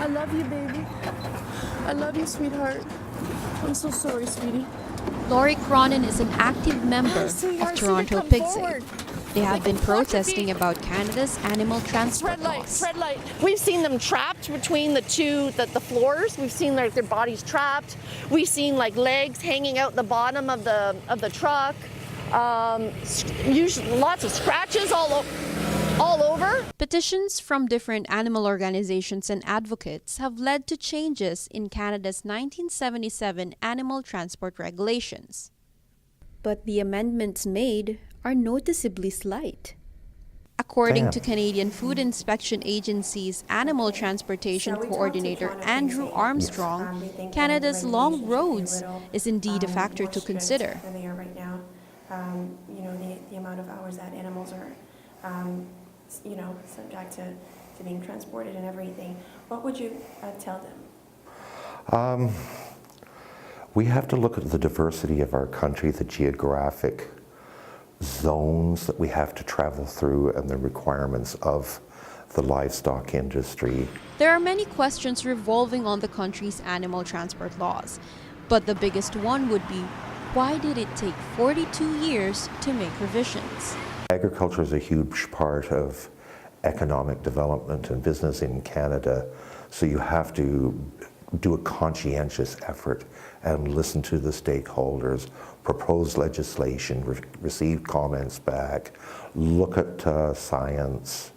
I love you, baby. I love you, sweetheart. I'm so sorry, sweetie. Lori Cronin is an active member of Toronto Pigsave. They have been protesting about Canada's animal transport laws. Red light. We've seen them trapped between the floors. We've seen their bodies trapped. We've seen like legs hanging out the bottom of the truck. Usually lots of scratches all over. Petitions from different animal organizations and advocates have led to changes in Canada's 1977 animal transport regulations. But the amendments made are noticeably slight. According to Canadian Food Inspection Agency's Animal Transportation Coordinator Andrew Armstrong, Canada's long roads is indeed a factor to consider. They are right now. The amount of hours that animals are, subject to being transported and everything. What would you tell them? We have to look at the diversity of our country, the geographic zones that we have to travel through, and the requirements of the livestock industry. There are many questions revolving on the country's animal transport laws, but the biggest one would be, why did it take 42 years to make revisions? Agriculture is a huge part of economic development and business in Canada, so you have to do a conscientious effort and listen to the stakeholders, propose legislation, receive comments back, look at science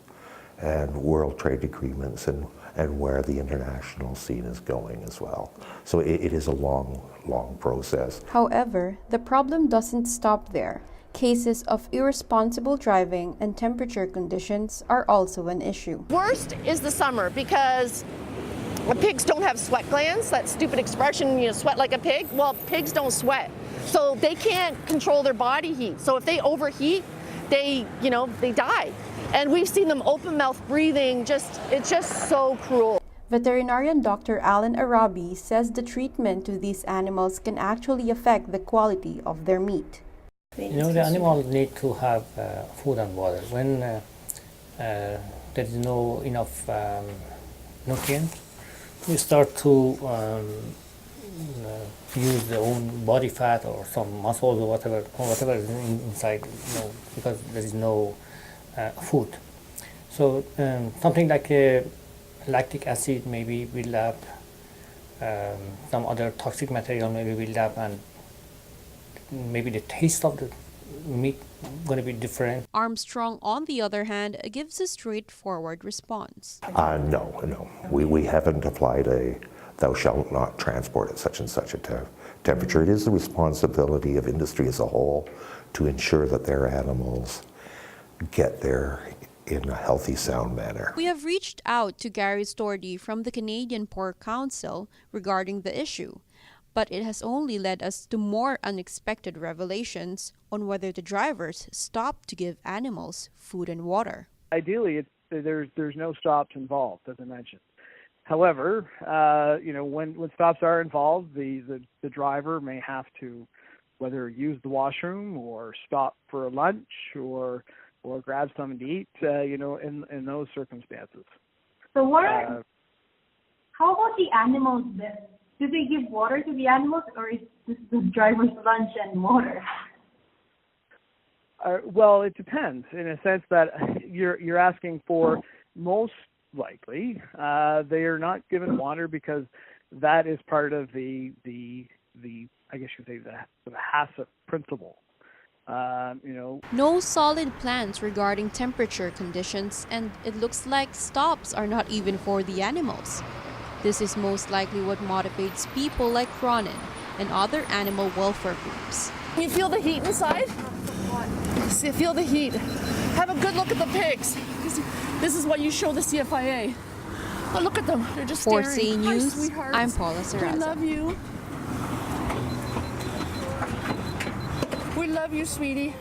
and world trade agreements and where the international scene is going as well. So it is a long process. However, the problem doesn't stop there. Cases of irresponsible driving and temperature conditions are also an issue. Worst is the summer because pigs don't have sweat glands. That stupid expression, sweat like a pig. Well, pigs don't sweat. So they can't control their body heat. So if they overheat, they die. And we've seen them open mouth breathing. It's just so cruel. Veterinarian Dr. Alan Arabi says the treatment to these animals can actually affect the quality of their meat. The animals need to have food and water. When there is no enough nutrients, we start to use their own body fat or some muscles or whatever is inside, because there is no food. So something like lactic acid maybe build up, some other toxic material maybe build up, and maybe the taste of the meat going to be different. Armstrong, on the other hand, gives a straightforward response. No. We haven't applied a thou shalt not transport at such and such a temperature. It is the responsibility of industry as a whole to ensure that their animals get there in a healthy, sound manner. We have reached out to Gary Stordy from the Canadian Pork Council regarding the issue, but it has only led us to more unexpected revelations on whether the drivers stopped to give animals food and water. Ideally, there's no stops involved, as I mentioned. However, when stops are involved, the driver may have to whether use the washroom or stop for a lunch or grab something to eat, in those circumstances. So how about the animals then? Do they give water to the animals, or is this the driver's lunch and water? Well, it depends in a sense that you're asking for. Most likely, they are not given water because that is part of the I guess you could say the HACCP principle. No solid plans regarding temperature conditions, and it looks like stops are not even for the animals. This is most likely what motivates people like Cronin and other animal welfare groups. Can you feel the heat inside? Feel the heat. Have a good look at the pigs. This is what you show the CFIA. Oh, look at them. They're just staring. For CA News, Hi, sweethearts. I'm Paula Serraza. We love you. We love you, sweetie.